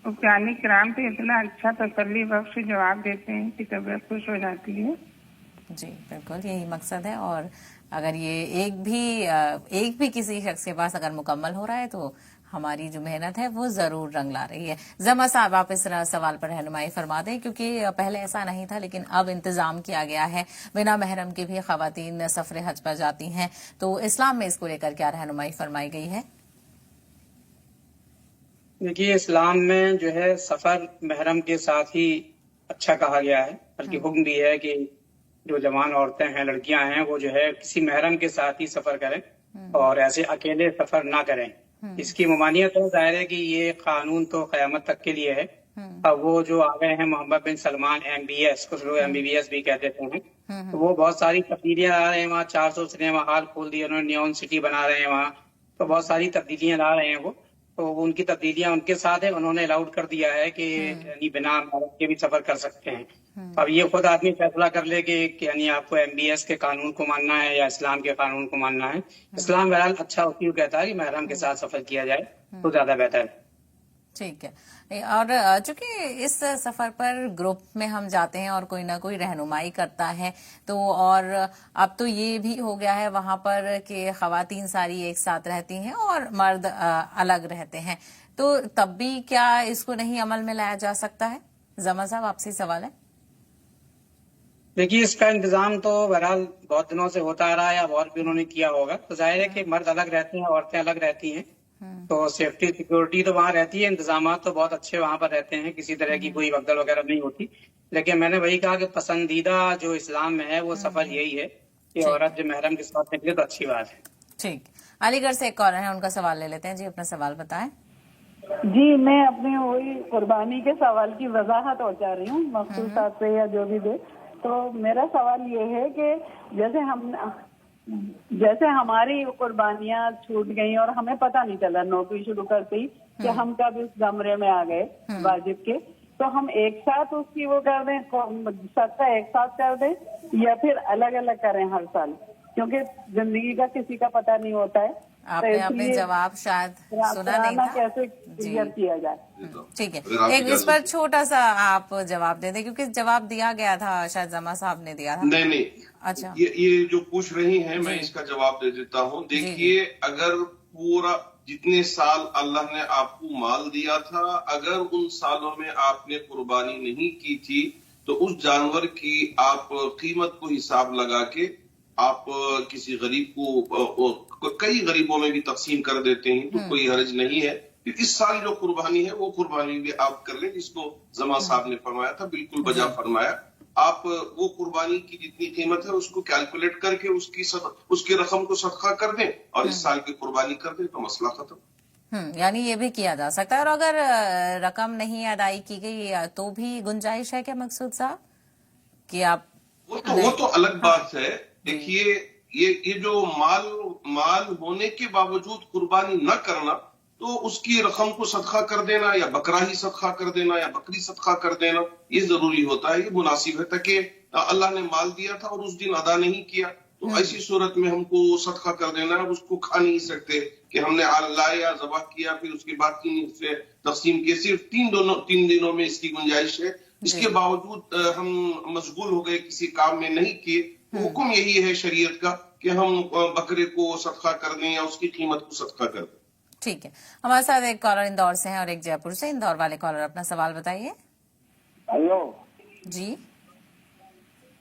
مفتیان کرام تو اتنا اچھا تسلی بخش جواب دیتے ہیں کہ طبیعت خوش ہو جاتی ہے۔ جی بالکل یہی مقصد ہے، اور اگر یہ ایک بھی کسی شخص کے پاس اگر مکمل ہو رہا ہے تو ہماری جو محنت ہے وہ ضرور رنگ لا رہی ہے۔ زما صاحب آپ اس سوال پر رہنمائی فرما دیں، کیونکہ پہلے ایسا نہیں تھا لیکن اب انتظام کیا گیا ہے، بنا محرم کے بھی خواتین سفر حج پر جاتی ہیں، تو اسلام میں اس کو لے کر کیا رہنمائی فرمائی گئی ہے؟ دیکھیے اسلام میں جو ہے سفر محرم کے ساتھ ہی اچھا کہا گیا ہے، بلکہ حکم بھی ہے کہ جو جوان عورتیں ہیں، لڑکیاں ہیں، وہ جو ہے کسی محرم کے ساتھ ہی سفر کریں اور ایسے اکیلے سفر نہ کریں۔ اس کی ممانعت ہے، ظاہر ہے کہ یہ قانون تو قیامت تک کے لیے ہے۔ اب وہ جو آ گئے ہیں محمد بن سلمان MBS، کچھ لوگ MBBS بھی کہہ دیتے ہیں، تو وہ بہت ساری تبدیلیاں لا رہے ہیں وہاں، 400 سنیما ہال کھول دیے انہوں نے، نیون سٹی بنا رہے ہیں وہاں، تو بہت ساری تبدیلیاں لا رہے ہیں وہ، تو ان کی تبدیلیاں ان کے ساتھ ہے، انہوں نے الاؤڈ کر دیا ہے کہ یعنی بنا محرم کے بھی سفر کر سکتے ہیں۔ اب یہ خود آدمی فیصلہ کر لے کہ یعنی آپ کو MBS کے قانون کو ماننا ہے یا اسلام کے قانون کو ماننا ہے۔ اسلام بہرحال اچھا اصول کہتا ہے کہ محرم کے ساتھ سفر کیا جائے تو زیادہ بہتر ہے۔ ٹھیک ہے، اور چونکہ اس سفر پر گروپ میں ہم جاتے ہیں اور کوئی نہ کوئی رہنمائی کرتا ہے، تو اور اب تو یہ بھی ہو گیا ہے وہاں پر کہ خواتین ساری ایک ساتھ رہتی ہیں اور مرد الگ رہتے ہیں، تو تب بھی کیا اس کو نہیں عمل میں لایا جا سکتا ہے؟ زما صاحب آپ سے سوال ہے۔ دیکھیے اس کا انتظام تو بہرحال بہت دنوں سے ہوتا آ رہا ہے، اب اور بھی انہوں نے کیا ہوگا، تو ظاہر ہے کہ مرد الگ رہتے ہیں، عورتیں الگ رہتی ہیں، تو سیفٹی سیکورٹی تو وہاں رہتی ہے، انتظامات تو بہت اچھے وہاں پر رہتے ہیں، کسی طرح کی کوئی بھگدڑ وغیرہ نہیں ہوتی، لیکن میں نے وہی کہا کہ پسندیدہ جو اسلام میں ہے وہ سفر یہی ہے کہ عورت جو محرم کے ساتھ نکلے تو اچھی بات ہے۔ ٹھیک، علی گڑھ سے ایک کالر ہے، ان کا سوال لے لیتے ہیں۔ جی اپنا سوال بتائیں۔ جی میں اپنے وہی قربانی کے سوال کی وضاحت اور چاہ رہی ہوں، مخصوص طور پہ یا جو بھی دے، تو میرا سوال یہ ہے کہ جیسے ہماری قربانیاں چھوٹ گئیں اور ہمیں پتہ نہیں چلا نوکری شروع کرتے ہی کہ ہم کب اس زمرے میں آ گئے واجب کے، تو ہم ایک ساتھ اس کی وہ کر دیں، صدقہ ایک ساتھ کر دیں یا پھر الگ الگ کریں ہر سال، کیونکہ زندگی کا کسی کا پتہ نہیں ہوتا ہے۔ آپ نے اپنے جواب شاید سنا نہیں تھا، کیسے کلیئر کیا جائے؟ ٹھیک ہے، ایک اس پر چھوٹا سا آپ جواب دے دیں، کیونکہ جواب دیا گیا تھا، شاید زما صاحب نے دیا تھا۔ نہیں اچھا، یہ جو پوچھ رہی ہیں میں اس کا جواب دے دیتا ہوں۔ دیکھیے اگر پورا جتنے سال اللہ نے آپ کو مال دیا تھا، اگر ان سالوں میں آپ نے قربانی نہیں کی تھی تو اس جانور کی آپ قیمت کو حساب لگا کے آپ کسی غریب کو، کئی غریبوں میں بھی تقسیم کر دیتے ہیں، تو کوئی حرج نہیں ہے۔ اس سال جو قربانی ہے وہ قربانی بھی آپ کر لیں، جس کو زما صاحب نے فرمایا تھا، بالکل بجا فرمایا۔ آپ وہ قربانی کی جتنی قیمت ہے اس کو کیلکولیٹ کر کے اس کی رقم کو صدقہ کر دیں اور اس سال کی قربانی کر دیں تو مسئلہ ختم. یعنی یہ بھی کیا جا سکتا ہے. اور اگر رقم نہیں ادائی کی گئی تو بھی گنجائش ہے کیا مقصود صاحب کہ آپ وہ تو الگ بات ہے. دیکھیے یہ جو مال ہونے کے باوجود قربانی نہ کرنا تو اس کی رقم کو صدقہ کر دینا یا بکرا ہی صدقہ کر دینا یا بکری صدقہ کر دینا یہ ضروری ہوتا ہے, یہ مناسب ہے. تاکہ اللہ نے مال دیا تھا اور اس دن ادا نہیں کیا تو ایسی صورت میں ہم کو صدقہ کر دینا ہے. اس کو کھا نہیں سکتے کہ ہم نے لایا ذبح کیا پھر اس کے بعد 3 سے تقسیم کیے. صرف 3 دنوں میں اس کی گنجائش ہے. اس کے باوجود ہم مشغول ہو گئے کسی کام میں نہیں کیے تو حکم یہی ہے شریعت کا کہ ہم بکرے کو صدقہ کر دیں یا اس کی قیمت کو صدقہ کر دیں. ٹھیک ہے. ہمارے ساتھ ایک کالر اندور سے ہیں اور ایک جے پور سے. اندور والے کالر اپنا سوال بتائیے. ہلو جی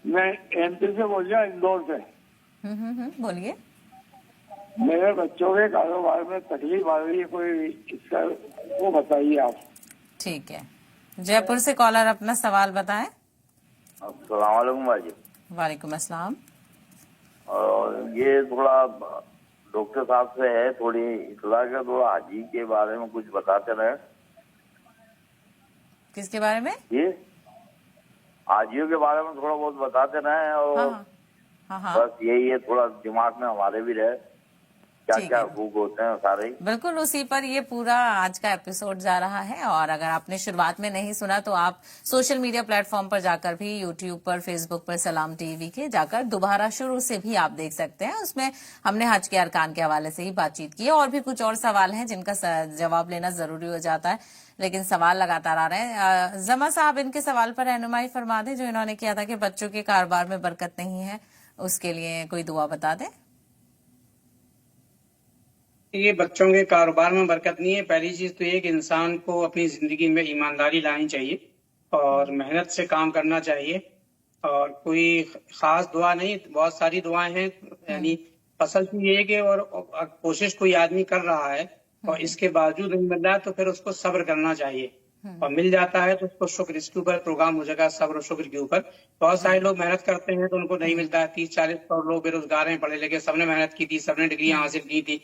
میں ایم پی سے بول رہا ہوں, اندور سے. بولیے. میرے بچوں کے کاروبار میں تکلیف آ رہی ہے کوئی, اس کا وہ بتائیے آپ. ٹھیک ہے. جے پور سے کالر اپنا سوال بتائیں. السلام علیکم بھائی. وعلیکم السلام. اور یہ تھوڑا ڈاکٹر صاحب سے ہے تھوڑی اطلاع کا, تھوڑا حاجی کے بارے میں کچھ بتاتے رہے. کس کے بارے میں؟ جی حاجیوں کے بارے میں تھوڑا بہت بتاتے رہے اور بس یہی ہے تھوڑا دماغ میں ہمارے بھی رہے کیا کیا حقوق ہوتے ہیں سارے. بالکل اسی پر یہ پورا آج کا ایپیسوڈ جا رہا ہے. اور اگر آپ نے شروعات میں نہیں سنا تو آپ سوشل میڈیا پلیٹ فارم پر جا کر بھی, یوٹیوب پر, فیس بک پر, سلام ٹی وی کے جا کر دوبارہ شروع سے بھی آپ دیکھ سکتے ہیں. اس میں ہم نے حج کے ارکان کے حوالے سے ہی بات چیت کی ہے. اور بھی کچھ اور سوال ہیں جن کا جواب لینا ضروری ہو جاتا ہے لیکن سوال لگاتار آ رہے ہیں. زما صاحب ان کے سوال پر رہنمائی فرما دیں جو انہوں نے کیا تھا کہ بچوں کے کاروبار میں برکت نہیں ہے, اس کے لیے کوئی دعا بتا دیں. یہ بچوں کے کاروبار میں برکت نہیں ہے. پہلی چیز تو یہ کہ انسان کو اپنی زندگی میں ایمانداری لانی چاہیے اور محنت سے کام کرنا چاہیے. اور کوئی خاص دعا نہیں, بہت ساری دعائیں ہیں. یعنی اصل چیز یہ ہے کہ اور کوشش کوئی آدمی کر رہا ہے اور اس کے باوجود نہیں مل رہا ہے تو پھر اس کو صبر کرنا چاہیے. اور مل جاتا ہے تو اس کو شکر, اس کے اوپر پروگرام ہو جائے گا صبر و شکر کے اوپر. بہت سارے لوگ محنت کرتے ہیں تو ان کو نہیں ملتا ہے. 30-40 لوگ بے روزگار ہیں, پڑھے لکھے, سب نے محنت کی تھی, سب نے ڈگریاں حاصل کی تھی,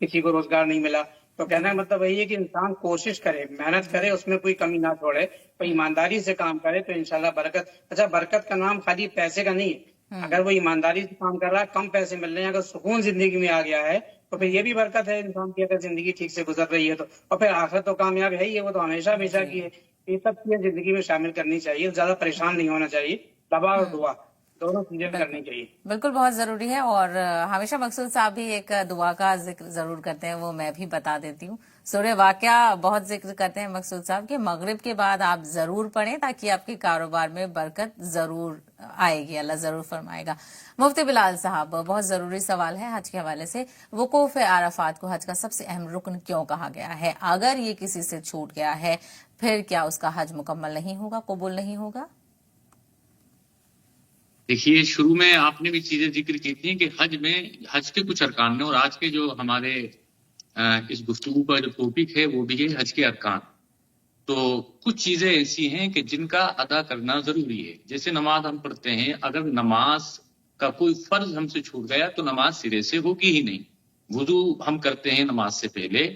کسی کو روزگار نہیں ملا. تو کہنا ہے مطلب وہی ہے کہ انسان کوشش کرے, محنت کرے, اس میں کوئی کمی نہ چھوڑے اور ایمانداری سے کام کرے تو انشاءاللہ برکت. اچھا برکت کا نام خالی پیسے کا نہیں ہے. اگر وہ ایمانداری سے کام کر رہا ہے, کم پیسے مل رہے ہیں, اگر سکون زندگی میں آ گیا ہے تو پھر یہ بھی برکت ہے انسان کی. اگر زندگی ٹھیک سے گزر رہی ہے تو, اور پھر آخرت تو کامیاب ہے ہی ہے, وہ تو ہمیشہ ہمیشہ کی ہے. یہ سب چیزیں زندگی میں شامل کرنی چاہیے. زیادہ پریشان نہیں ہونا چاہیے. دبا اور دعا دونوں چیزیں کرنی چاہیے. بالکل بہت ضروری ہے. اور ہمیشہ مقصود صاحب بھی ایک دعا کا ذکر ضرور کرتے ہیں, وہ میں بھی بتا دیتی ہوں. سورہ واقعہ بہت ذکر کرتے ہیں مقصود صاحب کہ مغرب کے بعد آپ ضرور پڑھیں تاکہ آپ کے کاروبار میں برکت ضرور آئے گی, اللہ ضرور فرمائے گا. مفتی بلال صاحب بہت ضروری سوال ہے حج کے حوالے سے. وقوف عرفات کو حج کا سب سے اہم رکن کیوں کہا گیا ہے؟ اگر یہ کسی سے چھوٹ گیا ہے پھر کیا اس کا حج مکمل نہیں ہوگا, قبول نہیں ہوگا؟ دیکھیے شروع میں آپ نے بھی چیزیں ذکر کی تھی کہ حج کے کچھ ارکان میں, اور آج کے جو ہمارے اس گفتگو کا جو ٹاپک ہے وہ بھی ہے حج کے ارکان. تو کچھ چیزیں ایسی ہیں کہ جن کا ادا کرنا ضروری ہے. جیسے نماز ہم پڑھتے ہیں, اگر نماز کا کوئی فرض ہم سے چھوٹ گیا تو نماز سرے سے ہوگی ہی نہیں. وضو ہم کرتے ہیں نماز سے پہلے,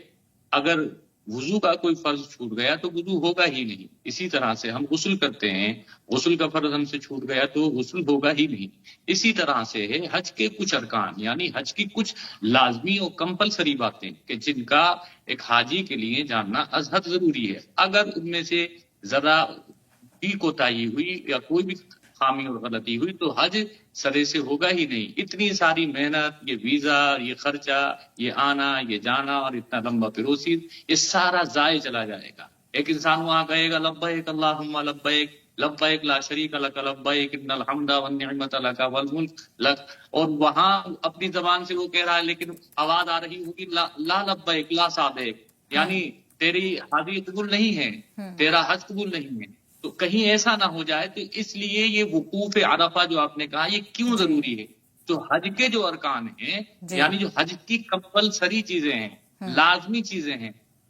اگر وضو کا کوئی فرض چھوٹ گیا تو وضو ہوگا ہی نہیں. اسی طرح سے ہم غسل کرتے ہیں, غسل کا فرض ہم سے چھوٹ گیا تو غسل ہوگا ہی نہیں. اسی طرح سے ہے حج کے کچھ ارکان, یعنی حج کی کچھ لازمی اور کمپلسری باتیں کہ جن کا ایک حاجی کے لیے جاننا از حد ضروری ہے. اگر ان میں سے ذرا بھی کوتاہی ہوئی یا کوئی بھی خامی اور غلطی ہوئی تو حج سرے سے ہوگا ہی نہیں. اتنی ساری محنت, یہ ویزا, یہ خرچہ, یہ آنا, یہ جانا اور اتنا لمبا پروسیس, یہ سارا ضائع چلا جائے گا. ایک انسان وہاں کہے گا لبیک اللہم لبیک لبیک لا شریک لک لبیک ان الحمد والنعمت لک والملک لک, اور وہاں اپنی زبان سے وہ کہہ رہا ہے لیکن آواز آ رہی ہوگی لا لبیک لا صادق, یعنی تیری حاضری قبول نہیں ہے, تیرا حج قبول نہیں ہے. تو کہیں ایسا نہ ہو جائے. تو اس لیے یہ وقوف عرفہ جو آپ نے کہا یہ کیوں ضروری ہے؟ تو حج کے جو ارکان ہیں یعنی جو حج کی کمپلسری چیزیں ہیں, لازمی چیزیں ہیں,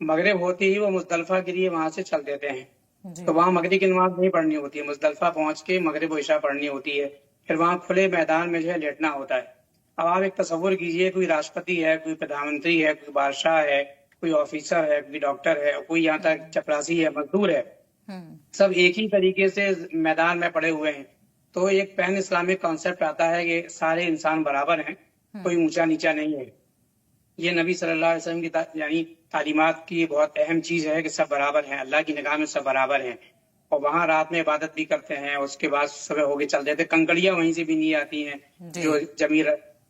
مغرب ہوتے ہی وہ مزدلفہ کے لیے وہاں سے چل دیتے ہیں، تو وہاں مغرب کی نماز نہیں پڑھنی ہوتی ہے، مزدلفہ پہنچ کے مغرب و عشاء پڑھنی ہوتی ہے، پھر وہاں کھلے میدان میں جو ہے لیٹنا ہوتا ہے۔ اب آپ ایک تصور کیجئے، کوئی راشٹرپتی ہے، کوئی پردھان منتری ہے، کوئی بادشاہ ہے، کوئی آفیسر ہے، کوئی ڈاکٹر ہے، کوئی یہاں تک چپراسی ہے، مزدور ہے، سب ایک ہی طریقے سے میدان میں پڑے ہوئے ہیں، تو ایک پین اسلامک کانسیپٹ آتا ہے کہ سارے انسان برابر ہیں، کوئی اونچا نیچا نہیں ہے۔ یہ نبی صلی اللہ علیہ وسلم کی یعنی تعلیمات کی بہت اہم چیز ہے کہ سب برابر ہیں، اللہ کی نگاہ میں سب برابر ہیں، اور وہاں رات میں عبادت بھی کرتے ہیں، اس کے بعد صبح ہو کے چل دیتے، کنکڑیاں وہیں سے بھی نہیں آتی ہیں جو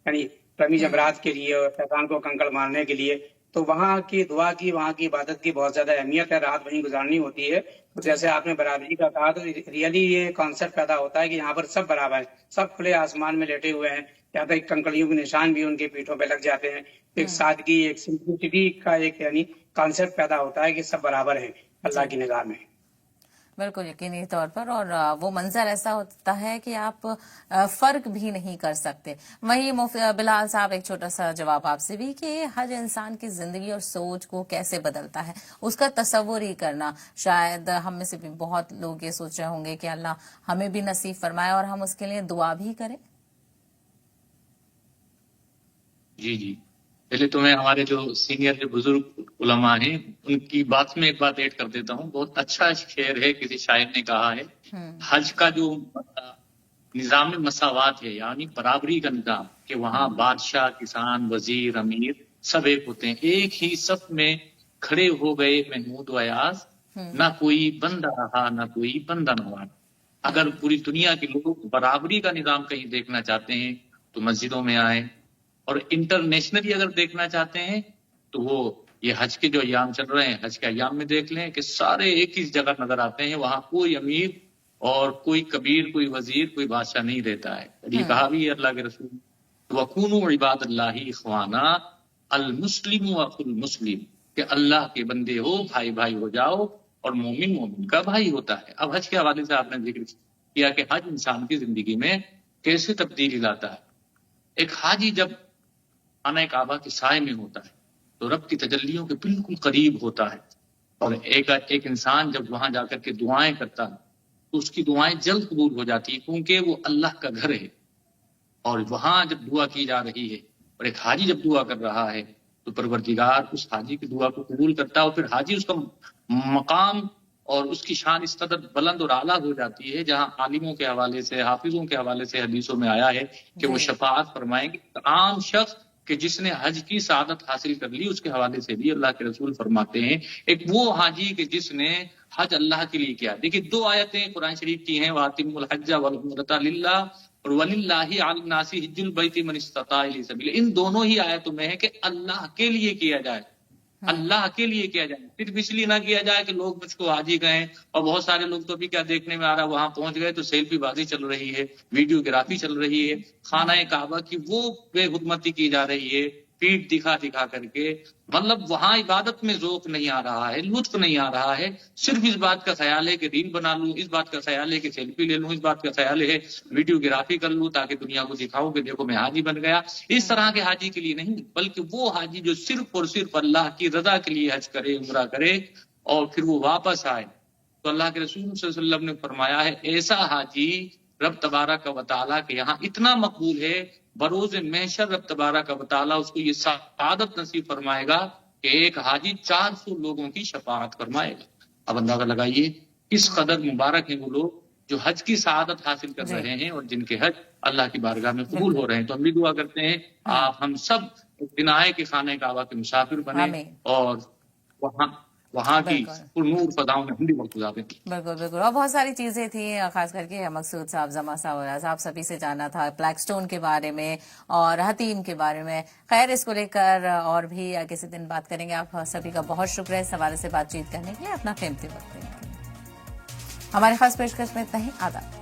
یعنی رمی جمرات کے لیے اور شیطان کو کنکڑ مارنے کے لیے، تو وہاں کی دعا کی، وہاں کی عبادت کی بہت زیادہ اہمیت ہے، رات وہیں گزارنی ہوتی ہے۔ تو جیسے آپ نے برابری کا کہا، تو ریئلی یہ کانسیپٹ پیدا ہوتا ہے کہ یہاں پر سب برابر ہیں، سب کھلے آسمان میں لیٹے ہوئے ہیں، یہاں تک کنکڑیوں کے نشان بھی ان کے پیٹھوں پہ لگ جاتے ہیں، ایک سادگی، ایک سمپلسٹی کا ایک یعنی کانسیپٹ پیدا ہوتا ہے کہ سب برابر ہیں اللہ کی نگاہ میں۔ بالکل یقینی طور پر، اور وہ منظر ایسا ہوتا ہے کہ آپ فرق بھی نہیں کر سکتے۔ وہیں بلال صاحب، ایک چھوٹا سا جواب آپ سے بھی کہ حج انسان کی زندگی اور سوچ کو کیسے بدلتا ہے، اس کا تصور ہی کرنا، شاید ہم میں سے بھی بہت لوگ یہ سوچ رہے ہوں گے کہ اللہ ہمیں بھی نصیب فرمائے اور ہم اس کے لیے دعا بھی کریں۔ جی پہلے تو میں ہمارے جو سینئر جو بزرگ علماء ہیں ان کی بات میں ایک بات ایڈ کر دیتا ہوں۔ بہت اچھا شعر ہے، کسی شاعر نے کہا ہے، حج کا جو نظام مساوات ہے، یعنی برابری کا نظام، کہ وہاں بادشاہ، کسان، وزیر، امیر سب ایک ہوتے ہیں، ایک ہی صف میں کھڑے ہو گئے محمود و ایاز، نہ کوئی بندہ رہا نہ کوئی بندہ نواز۔ اگر پوری دنیا کے لوگ برابری کا نظام کہیں دیکھنا چاہتے ہیں تو مسجدوں میں آئیں، اور انٹرنیشنلی اگر دیکھنا چاہتے ہیں تو وہ یہ حج کے جو ایام چل رہے ہیں، حج کے ایام میں دیکھ لیں کہ سارے ایک ہی جگہ نظر آتے ہیں، وہاں کوئی امیر اور کوئی کبیر، کوئی وزیر، کوئی بادشاہ نہیں رہتا ہے۔ یہ کہا بھی ہے اللہ کے رسول، وَكُونُوا عِبَادَ اللَّهِ إِخْوَانًا الْمُسْلِمُ أَخُو الْمُسْلِمِ، کہ اللہ کے بندے ہو، بھائی بھائی ہو جاؤ، اور مومن مومن کا بھائی ہوتا ہے۔ اب حج کے حوالے سے آپ نے ذکر کیا کہ حج انسان کی زندگی میں کیسے تبدیلی لاتا ہے۔ ایک حاجی جب خانہ کعبہ کے سائے میں ہوتا ہے تو رب کی تجلیوں کے بالکل قریب ہوتا ہے، اور ایک انسان جب وہاں جا کر کے دعائیں کرتا ہے تو اس کی دعائیں جلد قبول ہو جاتی ہیں، کیونکہ وہ اللہ کا گھر ہے، اور وہاں جب دعا کی جا رہی ہے اور ایک حاجی جب دعا کر رہا ہے تو پروردگار اس حاجی کی دعا کو قبول کرتا ہے، اور پھر حاجی اس کا مقام اور اس کی شان اس قدر بلند اور اعلیٰ ہو جاتی ہے، جہاں عالموں کے حوالے سے، حافظوں کے حوالے سے حدیثوں میں آیا ہے کہ وہ شفاعت فرمائیں گے۔ عام شخص کہ جس نے حج کی سعادت حاصل کر لی، اس کے حوالے سے بھی اللہ کے رسول فرماتے ہیں، ایک وہ حاجی کہ جس نے حج اللہ کے لیے کیا۔ دیکھیے 2 آیتیں قرآن شریف کی ہیں، وَأَتِمُّوا الْحَجَّ وَالْعُمْرَةَ لِلَّهِ اور وَلِلَّهِ عَلَى النَّاسِ حِجُّ الْبَيْتِ مَنِ اسْتَطَاعَ إِلَيْهِ سَبِيلًا۔ ان دونوں ہی آیتوں میں ہے کہ اللہ کے لیے کیا جائے، اللہ کے لیے کیا جائے، صرف اس لیے نہ کیا جائے کہ لوگ مجھ کو حاجی کہیں۔ اور بہت سارے لوگ تو بھی کیا دیکھنے میں آ رہا ہے، وہاں پہنچ گئے تو سیلفی بازی چل رہی ہے، ویڈیوگرافی چل رہی ہے، خانہ کعبہ کی وہ بے حرمتی کی جا رہی ہے، پیٹ دکھا دکھا کر کے، مطلب وہاں عبادت میں ذوق نہیں آ رہا ہے، لطف نہیں آ رہا ہے، صرف اس بات کا خیال ہے کہ ریل بنا لوں، اس بات کا خیال ہے کہ سیلفی لے لوں، اس بات کا خیال ہے ویڈیوگرافی کر لوں تاکہ دنیا کو دکھاؤں کہ دیکھو میں حاجی بن گیا۔ اس طرح کے حاجی کے لیے نہیں، بلکہ وہ حاجی جو صرف اور صرف اللہ کی رضا کے لیے حج کرے، عمرہ کرے، اور پھر وہ واپس آئے۔ تو اللہ کے رسول صلی اللہ علیہ وسلم نے فرمایا ہے ایسا حاجی رب تبارک و تعالیٰ کے یہاں اتنا مقبول ہے، بروز محشر رب تبارک و تعالیٰ اس کو یہ سعادت نصیب فرمائے گا کہ ایک حاجی 400 لوگوں کی شفاعت فرمائے گا۔ اب اندازہ لگائیے اس قدر مبارک ہیں وہ لوگ جو حج کی سعادت حاصل کر رہے ہیں اور جن کے حج اللہ کی بارگاہ میں قبول ہو رہے ہیں۔ تو ہم بھی دعا کرتے ہیں آپ ہم سب دن آئے کہ خانہ کعبہ کے مسافر بنے اور وہاں کی نور فضاؤں میں ہم بھی وقت گزاریں۔ بالکل بالکل، اور بہت ساری چیزیں تھیں، خاص کر کے مقصود صاحب، زما صاحب اور صاحب سبھی سے جانا تھا بلیک سٹون کے بارے میں اور حتیم کے بارے میں۔ خیر، اس کو لے کر اور بھی کسی دن بات کریں گے۔ آپ سبھی کا بہت شکریہ اس حوالے سے بات چیت کرنے کے لیے، اپنا قیمتی وقت دیں گے۔ ہمارے خاص پیشکش میں اتنا ہی، آداب۔